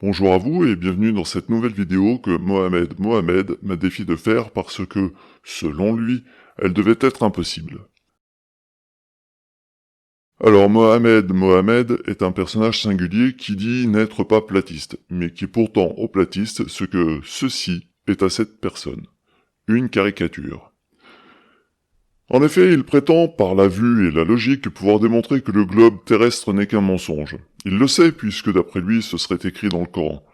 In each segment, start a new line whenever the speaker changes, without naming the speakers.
Bonjour à vous et bienvenue dans cette nouvelle vidéo que Mohamed m'a défié de faire parce que, selon lui, elle devait être impossible. Alors Mohamed est un personnage singulier qui dit n'être pas platiste, mais qui est pourtant au platiste ce que ceci est à cette personne. Une caricature. En effet, il prétend, par la vue et la logique, pouvoir démontrer que le globe terrestre n'est qu'un mensonge. Il le sait puisque d'après lui ce serait écrit dans le Coran.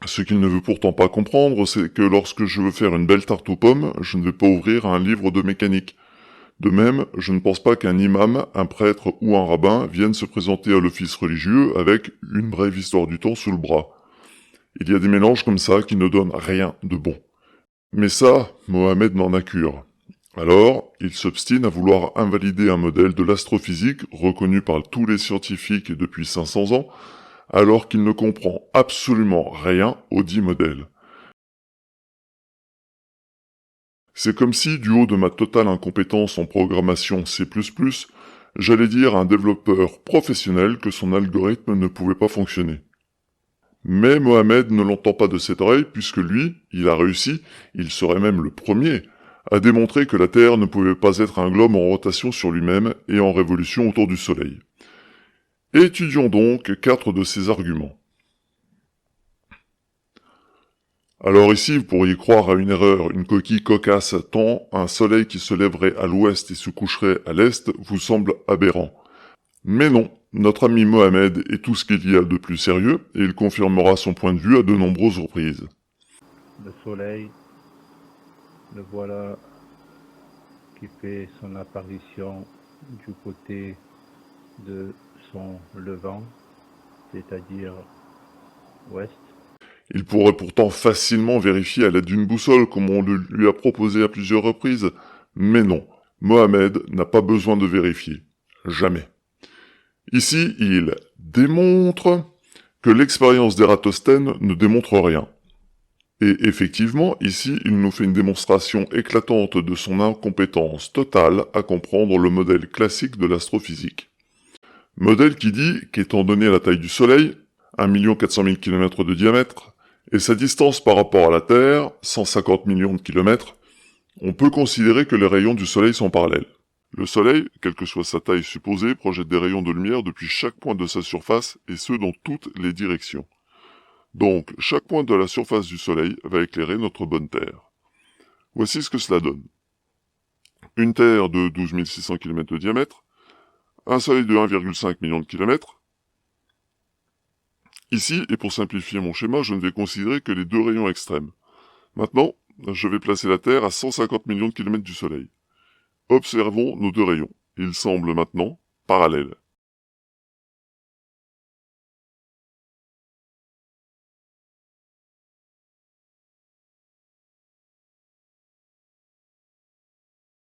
Ce qu'il ne veut pourtant pas comprendre, c'est que lorsque je veux faire une belle tarte aux pommes, je ne vais pas ouvrir un livre de mécanique. De même, je ne pense pas qu'un imam, un prêtre ou un rabbin vienne se présenter à l'office religieux avec une brève histoire du temps sous le bras. Il y a des mélanges comme ça qui ne donnent rien de bon. Mais ça, Mohamed n'en a cure. Alors, il s'obstine à vouloir invalider un modèle de l'astrophysique reconnu par tous les scientifiques depuis 500 ans, alors qu'il ne comprend absolument rien au dit modèle. C'est comme si, du haut de ma totale incompétence en programmation C++, j'allais dire à un développeur professionnel que son algorithme ne pouvait pas fonctionner. Mais Mohamed ne l'entend pas de cette oreille puisque lui, il a réussi, il serait même le premier, à démontrer que la Terre ne pouvait pas être un globe en rotation sur lui-même et en révolution autour du Soleil. Étudions donc 4 de ces arguments. Alors ici, vous pourriez croire à une erreur, une coquille cocasse, tant un soleil qui se lèverait à l'ouest et se coucherait à l'est vous semble aberrant. Mais non, notre ami Mohamed est tout ce qu'il y a de plus sérieux, et il confirmera son point de vue à de nombreuses reprises.
Le soleil, le voilà qui fait son apparition du côté de son levant, c'est-à-dire ouest.
Il pourrait pourtant facilement vérifier à l'aide d'une boussole comme on le lui a proposé à plusieurs reprises, mais non, Mohamed n'a pas besoin de vérifier. Jamais. Ici, il démontre que l'expérience d'Ératosthène ne démontre rien. Et effectivement, ici, il nous fait une démonstration éclatante de son incompétence totale à comprendre le modèle classique de l'astrophysique. Modèle qui dit qu'étant donné la taille du Soleil, 1 400 000 km de diamètre, et sa distance par rapport à la Terre, 150 millions de kilomètres, on peut considérer que les rayons du Soleil sont parallèles. Le Soleil, quelle que soit sa taille supposée, projette des rayons de lumière depuis chaque point de sa surface, et ce dans toutes les directions. Donc, chaque point de la surface du Soleil va éclairer notre bonne Terre. Voici ce que cela donne. Une Terre de 12 600 km de diamètre, un Soleil de 1,5 million de kilomètres. Ici, et pour simplifier mon schéma, je ne vais considérer que les deux rayons extrêmes. Maintenant, je vais placer la Terre à 150 millions de kilomètres du Soleil. Observons nos deux rayons. Ils semblent maintenant parallèles.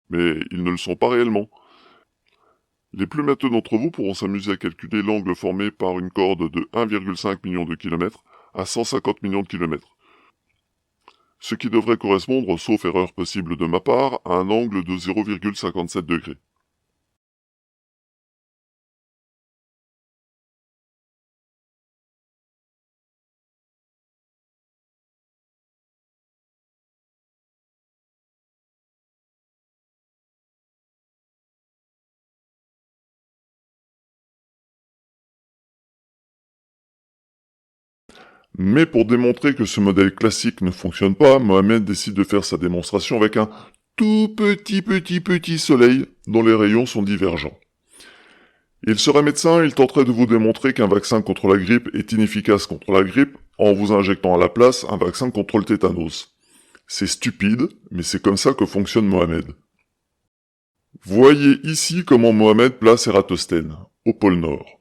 Mais ils ne le sont pas réellement. Les plus matheux d'entre vous pourront s'amuser à calculer l'angle formé par une corde de 1,5 million de kilomètres à 150 millions de kilomètres. Ce qui devrait correspondre, sauf erreur possible de ma part, à un angle de 0,57 degrés. Mais pour démontrer que ce modèle classique ne fonctionne pas, Mohamed décide de faire sa démonstration avec un tout petit soleil dont les rayons sont divergents. Il serait médecin, il tenterait de vous démontrer qu'un vaccin contre la grippe est inefficace contre la grippe en vous injectant à la place un vaccin contre le tétanos. C'est stupide, mais c'est comme ça que fonctionne Mohamed. Voyez ici comment Mohamed place Ératosthène, au pôle Nord.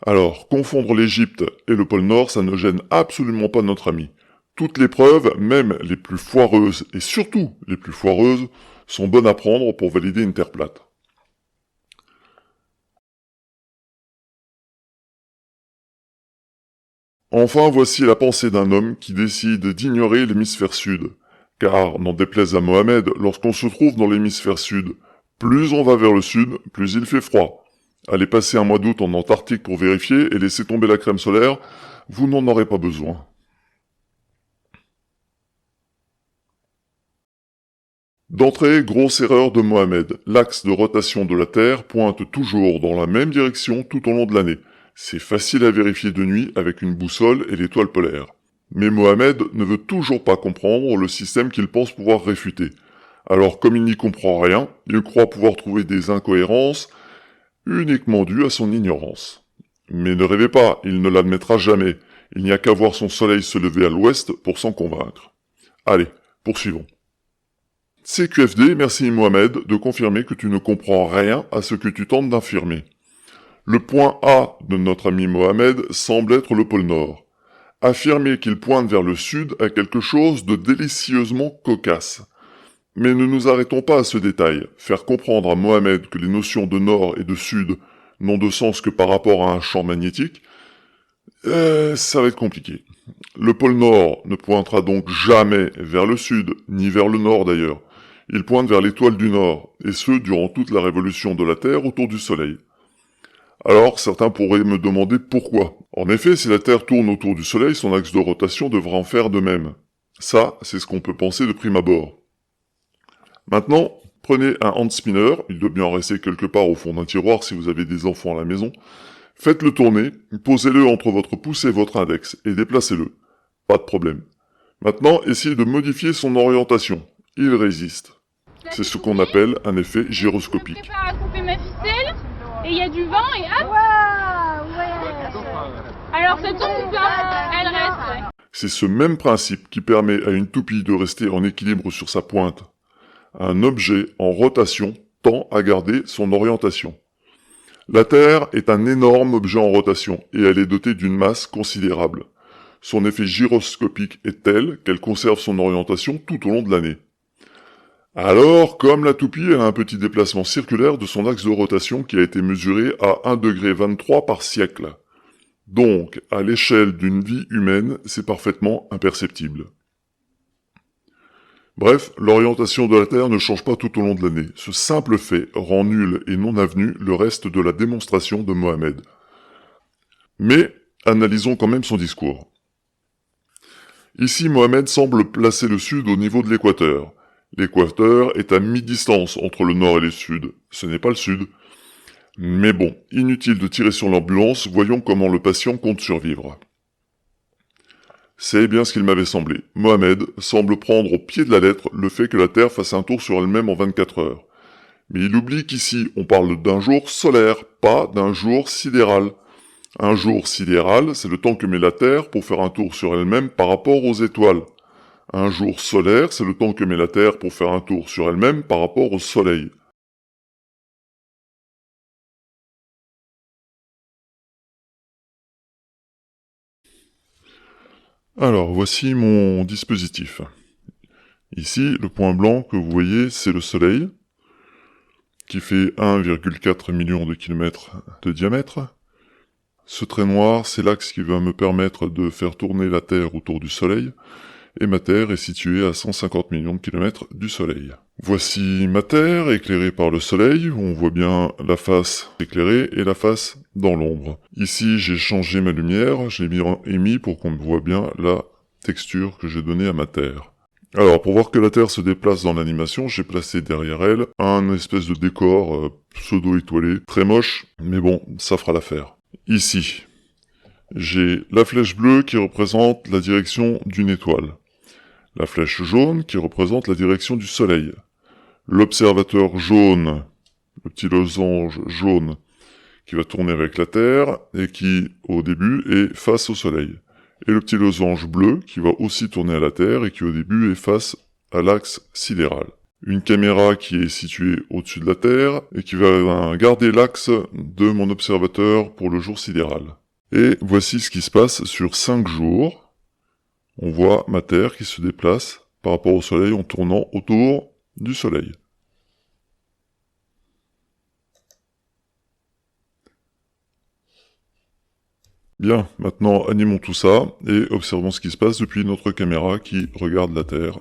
Alors, confondre l'Égypte et le pôle Nord, ça ne gêne absolument pas notre ami. Toutes les preuves, même les plus foireuses, et surtout les plus foireuses, sont bonnes à prendre pour valider une Terre plate. Enfin, voici la pensée d'un homme qui décide d'ignorer l'hémisphère sud. Car, n'en déplaise à Mohamed, lorsqu'on se trouve dans l'hémisphère sud, plus on va vers le sud, plus il fait froid. Allez passer un mois d'août en Antarctique pour vérifier et laisser tomber la crème solaire, vous n'en aurez pas besoin. D'entrée, grosse erreur de Mohamed. L'axe de rotation de la Terre pointe toujours dans la même direction tout au long de l'année. C'est facile à vérifier de nuit avec une boussole et l'étoile polaire. Mais Mohamed ne veut toujours pas comprendre le système qu'il pense pouvoir réfuter. Alors comme il n'y comprend rien, il croit pouvoir trouver des incohérences uniquement dues à son ignorance. Mais ne rêvez pas, il ne l'admettra jamais. Il n'y a qu'à voir son soleil se lever à l'ouest pour s'en convaincre. Allez, poursuivons. CQFD, merci Mohamed de confirmer que tu ne comprends rien à ce que tu tentes d'affirmer. Le point A de notre ami Mohamed semble être le pôle Nord. Affirmer qu'il pointe vers le sud a quelque chose de délicieusement cocasse. Mais ne nous arrêtons pas à ce détail. Faire comprendre à Mohamed que les notions de nord et de sud n'ont de sens que par rapport à un champ magnétique, ça va être compliqué. Le pôle Nord ne pointera donc jamais vers le sud, ni vers le nord d'ailleurs. Il pointe vers l'étoile du Nord, et ce durant toute la révolution de la Terre autour du Soleil. Alors, certains pourraient me demander pourquoi. En effet, si la Terre tourne autour du Soleil, son axe de rotation devra en faire de même. Ça, c'est ce qu'on peut penser de prime abord. Maintenant, prenez un hand spinner, il doit bien en rester quelque part au fond d'un tiroir si vous avez des enfants à la maison. Faites-le tourner, posez-le entre votre pouce et votre index, et déplacez-le. Pas de problème. Maintenant, essayez de modifier son orientation. Il résiste. C'est ce qu'on appelle un effet gyroscopique.
Je prépare à couper ma ficelle, et il y a du vent, et hop. Alors ça tourne ou pas? Elle reste, ouais.
C'est ce même principe qui permet à une toupie de rester en équilibre sur sa pointe. Un objet en rotation tend à garder son orientation. La Terre est un énorme objet en rotation, et elle est dotée d'une masse considérable. Son effet gyroscopique est tel qu'elle conserve son orientation tout au long de l'année. Alors, comme la toupie, elle a un petit déplacement circulaire de son axe de rotation qui a été mesuré à 1,23 degré par siècle. Donc, à l'échelle d'une vie humaine, c'est parfaitement imperceptible. Bref, l'orientation de la Terre ne change pas tout au long de l'année. Ce simple fait rend nul et non avenu le reste de la démonstration de Mohamed. Mais, analysons quand même son discours. Ici, Mohamed semble placer le sud au niveau de l'équateur. L'équateur est à mi-distance entre le nord et le sud. Ce n'est pas le sud. Mais bon, inutile de tirer sur l'ambulance, voyons comment le patient compte survivre. C'est bien ce qu'il m'avait semblé. Mohamed semble prendre au pied de la lettre le fait que la Terre fasse un tour sur elle-même en 24 heures. Mais il oublie qu'ici, on parle d'un jour solaire, pas d'un jour sidéral. Un jour sidéral, c'est le temps que met la Terre pour faire un tour sur elle-même par rapport aux étoiles. Un jour solaire, c'est le temps que met la Terre pour faire un tour sur elle-même par rapport au Soleil. Alors, voici mon dispositif. Ici, le point blanc que vous voyez, c'est le Soleil, qui fait 1,4 million de kilomètres de diamètre. Ce trait noir, c'est l'axe qui va me permettre de faire tourner la Terre autour du Soleil, et ma Terre est située à 150 millions de kilomètres du Soleil. Voici ma Terre, éclairée par le Soleil, où on voit bien la face éclairée et la face dans l'ombre. Ici, j'ai changé ma lumière, je l'ai émis pour qu'on voit bien la texture que j'ai donnée à ma Terre. Alors, pour voir que la Terre se déplace dans l'animation, j'ai placé derrière elle un espèce de décor pseudo-étoilé, très moche, mais bon, ça fera l'affaire. Ici, j'ai la flèche bleue qui représente la direction d'une étoile. La flèche jaune qui représente la direction du Soleil. L'observateur jaune, le petit losange jaune, qui va tourner avec la Terre et qui, au début, est face au Soleil. Et le petit losange bleu qui va aussi tourner à la Terre et qui, au début, est face à l'axe sidéral. Une caméra qui est située au-dessus de la Terre et qui va garder l'axe de mon observateur pour le jour sidéral. Et voici ce qui se passe sur 5 jours. On voit ma Terre qui se déplace par rapport au Soleil en tournant autour du Soleil. Bien, maintenant animons tout ça et observons ce qui se passe depuis notre caméra qui regarde la Terre.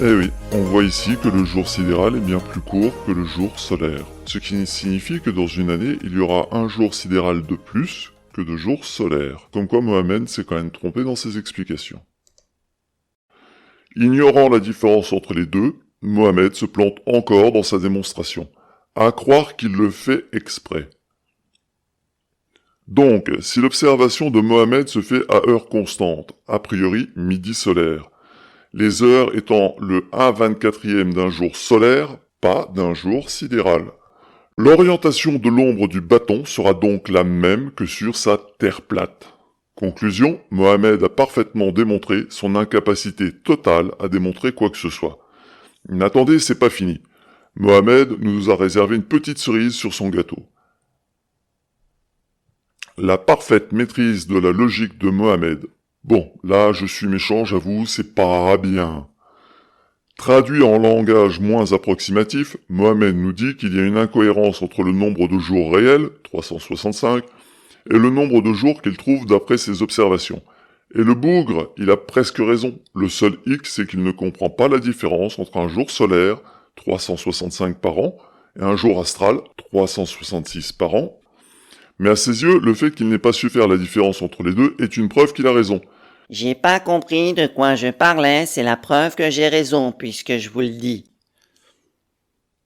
Eh oui, on voit ici que le jour sidéral est bien plus court que le jour solaire, ce qui signifie que dans une année, il y aura un jour sidéral de plus que de jours solaires, comme quoi Mohamed s'est quand même trompé dans ses explications. Ignorant la différence entre les deux, Mohamed se plante encore dans sa démonstration, à croire qu'il le fait exprès. Donc, si l'observation de Mohamed se fait à heure constante, a priori midi solaire, les heures étant le 1/24e d'un jour solaire, pas d'un jour sidéral. L'orientation de l'ombre du bâton sera donc la même que sur sa terre plate. Conclusion, Mohamed a parfaitement démontré son incapacité totale à démontrer quoi que ce soit. Mais attendez, c'est pas fini. Mohamed nous a réservé une petite cerise sur son gâteau. La parfaite maîtrise de la logique de Mohamed. Bon, là je suis méchant, j'avoue, c'est pas bien. Traduit en langage moins approximatif, Mohamed nous dit qu'il y a une incohérence entre le nombre de jours réels, 365, et le nombre de jours qu'il trouve d'après ses observations. Et le bougre, il a presque raison. Le seul hic, c'est qu'il ne comprend pas la différence entre un jour solaire, 365 par an, et un jour astral, 366 par an. Mais à ses yeux, le fait qu'il n'ait pas su faire la différence entre les deux est une preuve qu'il a raison.
J'ai pas compris de quoi je parlais, c'est la preuve que j'ai raison, puisque je vous le dis.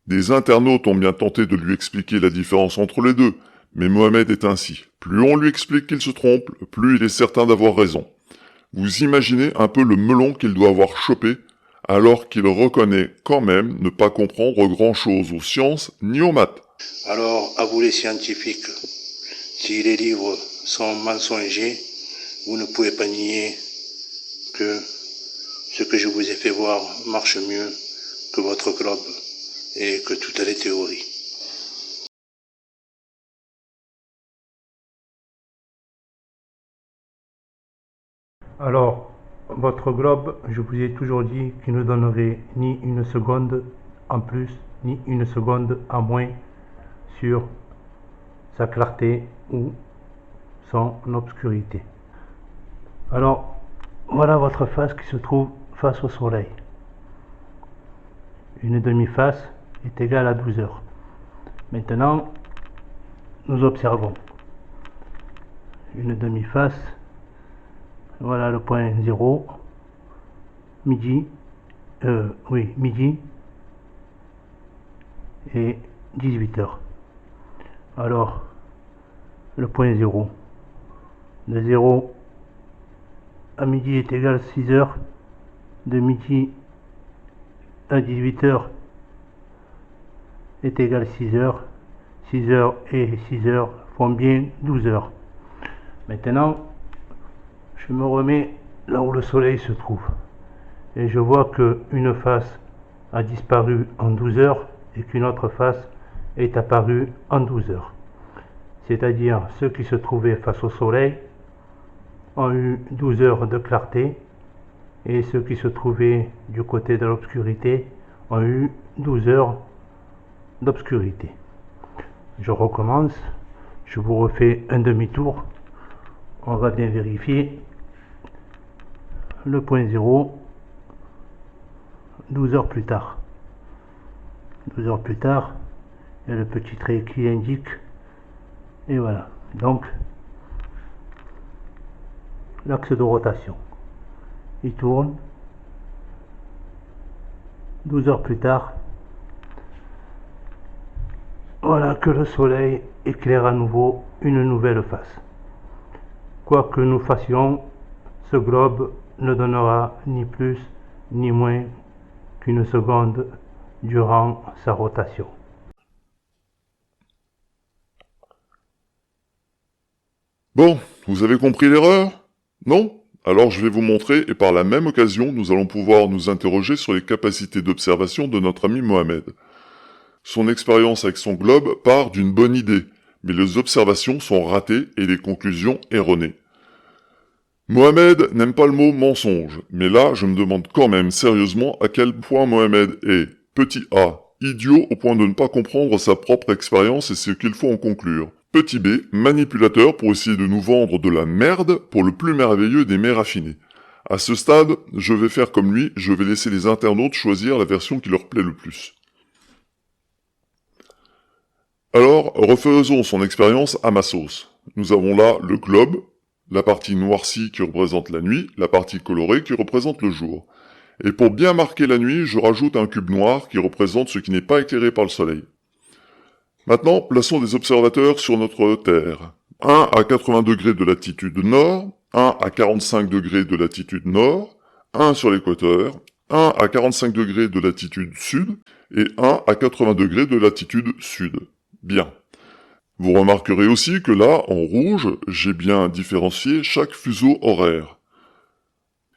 Des internautes ont bien tenté de lui expliquer la différence entre les deux, mais Mohamed est ainsi. Plus on lui explique qu'il se trompe, plus il est certain d'avoir raison. Vous imaginez un peu le melon qu'il doit avoir chopé, alors qu'il reconnaît quand même ne pas comprendre grand-chose aux sciences ni aux maths.
Alors, à vous les scientifiques, si les livres sont mensongers, vous ne pouvez pas nier que ce que je vous ai fait voir marche mieux que votre globe et que toutes les théories.
Alors, votre globe, je vous ai toujours dit qu'il ne donnerait ni une seconde en plus, ni une seconde en moins sur sa clarté ou son obscurité. Alors, voilà votre face qui se trouve face au soleil. Une demi-face est égale à 12 heures. Maintenant, nous observons. Une demi-face, voilà le point 0, midi et 18 heures. Alors, le point 0, de 0 à midi est égal à 6 heures, de midi à 18 heures est égal à 6 heures, 6 heures et 6 heures font bien 12 heures. Maintenant, je me remets là où le soleil se trouve et je vois qu'une face a disparu en 12 heures et qu'une autre face est apparue en 12 heures. C'est-à-dire ceux qui se trouvaient face au soleil ont eu 12 heures de clarté et ceux qui se trouvaient du côté de l'obscurité ont eu 12 heures d'obscurité. Je recommence, je vous refais un demi-tour, on va bien vérifier. Le point 0, 12 heures plus tard. 12 heures plus tard, il y a le petit trait qui indique, et voilà. Donc, l'axe de rotation. Il tourne. 12 heures plus tard, voilà que le soleil éclaire à nouveau une nouvelle face. Quoi que nous fassions, ce globe ne donnera ni plus ni moins qu'une seconde durant sa rotation.
Bon, vous avez compris l'erreur? Non? Alors je vais vous montrer et par la même occasion, nous allons pouvoir nous interroger sur les capacités d'observation de notre ami Mohamed. Son expérience avec son globe part d'une bonne idée, mais les observations sont ratées et les conclusions erronées. Mohamed n'aime pas le mot mensonge, mais là je me demande quand même sérieusement à quel point Mohamed est, petit a, idiot au point de ne pas comprendre sa propre expérience et ce qu'il faut en conclure. Petit b, manipulateur pour essayer de nous vendre de la merde pour le plus merveilleux des mets raffinés. À ce stade, je vais faire comme lui, je vais laisser les internautes choisir la version qui leur plaît le plus. Alors, refaisons son expérience à ma sauce. Nous avons là le globe, la partie noircie qui représente la nuit, la partie colorée qui représente le jour. Et pour bien marquer la nuit, je rajoute un cube noir qui représente ce qui n'est pas éclairé par le soleil. Maintenant, plaçons des observateurs sur notre Terre. Un à 80 degrés de latitude nord, un à 45 degrés de latitude nord, un sur l'équateur, un à 45 degrés de latitude sud et un à 80 degrés de latitude sud. Bien. Vous remarquerez aussi que là, en rouge, j'ai bien différencié chaque fuseau horaire.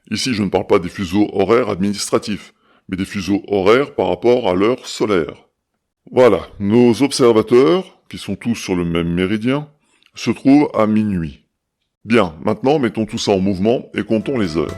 Ici, je ne parle pas des fuseaux horaires administratifs, mais des fuseaux horaires par rapport à l'heure solaire. Voilà, nos observateurs, qui sont tous sur le même méridien, se trouvent à minuit. Bien, maintenant mettons tout ça en mouvement et comptons les heures.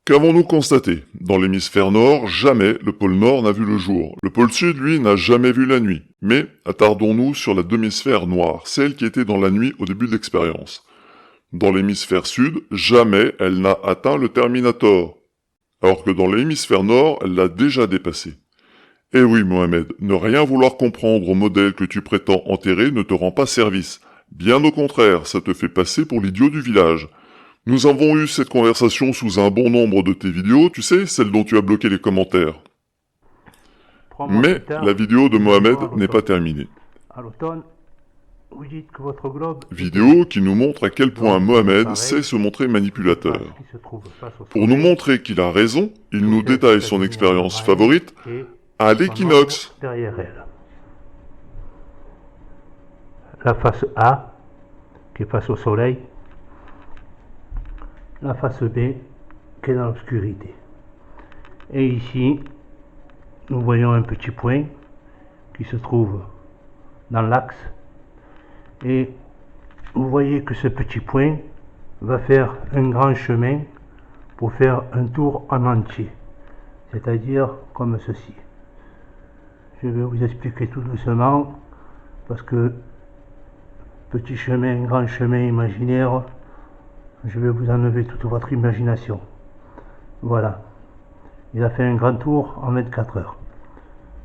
Qu'avons-nous constaté? Dans l'hémisphère nord, jamais le pôle nord n'a vu le jour. Le pôle sud, lui, n'a jamais vu la nuit. Mais attardons-nous sur la demi-sphère noire, celle qui était dans la nuit au début de l'expérience. Dans l'hémisphère sud, jamais elle n'a atteint le terminator, alors que dans l'hémisphère nord, elle l'a déjà dépassé. Eh oui, Mohamed, ne rien vouloir comprendre au modèle que tu prétends enterrer ne te rend pas service. Bien au contraire, ça te fait passer pour l'idiot du village. Nous avons eu cette conversation sous un bon nombre de tes vidéos, tu sais, celle dont tu as bloqué les commentaires. Mais la vidéo de Mohamed n'est pas terminée.
À l'automne, vous dites que votre globe...
Vidéo qui nous montre à quel point Mohamed sait se montrer manipulateur. Pour nous montrer qu'il a raison, il nous détaille son expérience favorite à l'équinoxe.
Derrière elle. La face A, qui est face au soleil. La face B, qui est dans l'obscurité. Et ici, nous voyons un petit point qui se trouve dans l'axe. Et vous voyez que ce petit point va faire un grand chemin pour faire un tour en entier. C'est-à-dire comme ceci. Je vais vous expliquer tout doucement, parce que petit chemin, grand chemin imaginaire, je vais vous enlever toute votre imagination. Voilà. Il a fait un grand tour en 24 heures.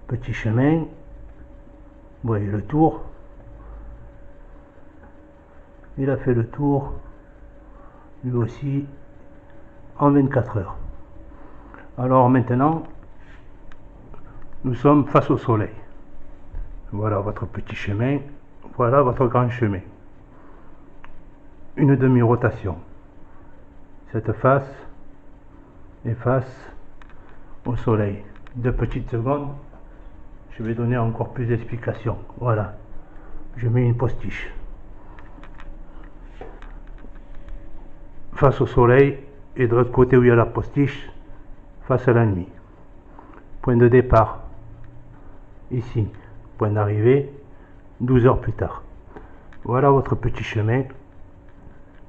Petit chemin. Vous voyez le tour. Il a fait le tour, lui aussi, en 24 heures. Alors maintenant, nous sommes face au soleil. Voilà votre petit chemin. Voilà votre grand chemin. Une demi-rotation. Cette face et face, au soleil. 2 petites secondes. Je vais donner encore plus d'explications. Voilà. Je mets une postiche face au soleil et de l'autre côté où il y a la postiche, face à la nuit. Point de départ, ici. Point d'arrivée, 12 heures plus tard. Voilà votre petit chemin.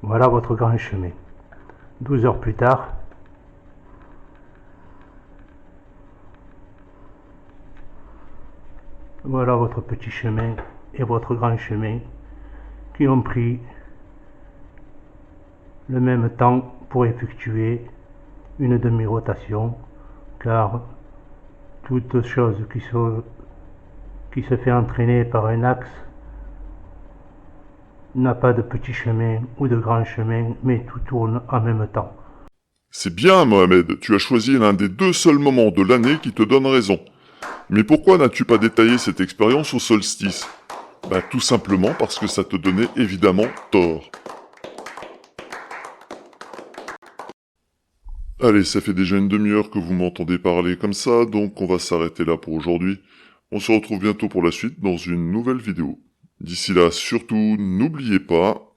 Voilà votre grand chemin. 12 heures plus tard, voilà votre petit chemin et votre grand chemin qui ont pris le même temps pour effectuer une demi-rotation, car toute chose qui se fait entraîner par un axe n'a pas de petit chemin ou de grand chemin, mais tout tourne en même temps.
C'est bien, Mohamed, tu as choisi l'un des 2 seuls moments de l'année qui te donne raison. Mais pourquoi n'as-tu pas détaillé cette expérience au solstice? Bah tout simplement parce que ça te donnait évidemment tort. Allez, ça fait déjà une demi-heure que vous m'entendez parler comme ça, donc on va s'arrêter là pour aujourd'hui. On se retrouve bientôt pour la suite dans une nouvelle vidéo. D'ici là, surtout, n'oubliez pas,